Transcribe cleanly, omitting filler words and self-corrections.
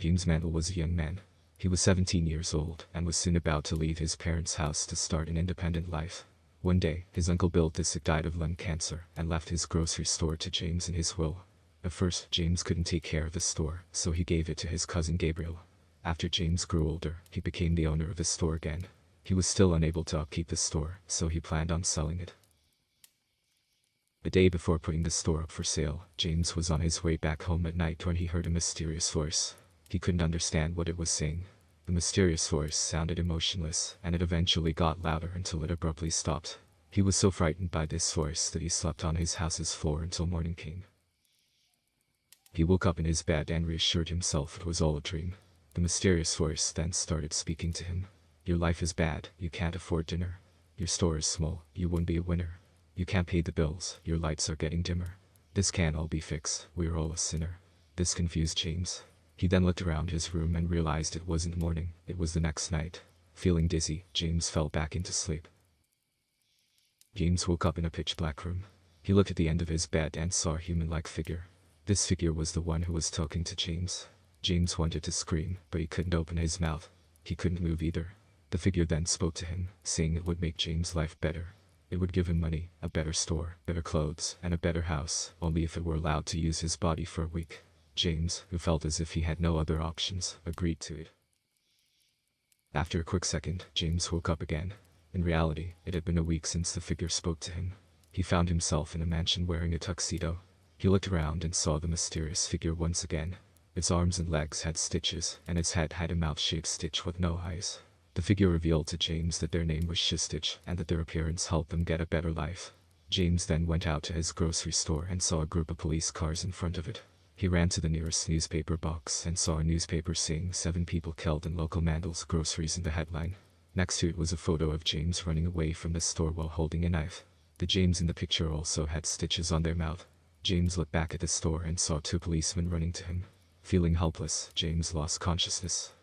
James Mandel was a young man. He was 17 years old and was soon about to leave his parents' house to start an independent life. One day, his uncle Bill died of lung cancer and left his grocery store to James in his will. At first, James couldn't take care of the store, so he gave it to his cousin Gabriel. After James grew older, he became the owner of the store again. He was still unable to upkeep the store, so he planned on selling it. The day before putting the store up for sale, James was on his way back home at night when he heard a mysterious voice. He couldn't understand what it was saying. The mysterious voice sounded emotionless, and it eventually got louder until it abruptly stopped. He was so frightened by this voice that he slept on his house's floor until morning came. He woke up in his bed and reassured himself it was all a dream. The mysterious voice then started speaking to him. Your life is bad, you can't afford dinner. Your store is small, you won't be a winner. You can't pay the bills, your lights are getting dimmer. This can't all be fixed, we're all a sinner. This confused James. He then looked around his room and realized it wasn't morning, it was the next night. Feeling dizzy, James fell back into sleep. James woke up in a pitch-black room. He looked at the end of his bed and saw a human-like figure. This figure was the one who was talking to James. James wanted to scream, but he couldn't open his mouth. He couldn't move either. The figure then spoke to him, saying it would make James' life better. It would give him money, a better store, better clothes, and a better house, only if it were allowed to use his body for a week. James, who felt as if he had no other options, agreed to it. After a quick second, James woke up again. In reality, it had been a week since the figure spoke to him. He found himself in a mansion wearing a tuxedo. He looked around and saw the mysterious figure once again. Its arms and legs had stitches, and its head had a mouth-shaped stitch with no eyes. The figure revealed to James that their name was Stitch and that their appearance helped them get a better life. James then went out to his grocery store and saw a group of police cars in front of it. He ran to the nearest newspaper box and saw a newspaper saying 7 people killed in local Mandel's groceries in the headline. Next to it was a photo of James running away from the store while holding a knife. The James in the picture also had stitches on their mouth. James looked back at the store and saw 2 policemen running to him. Feeling helpless, James lost consciousness.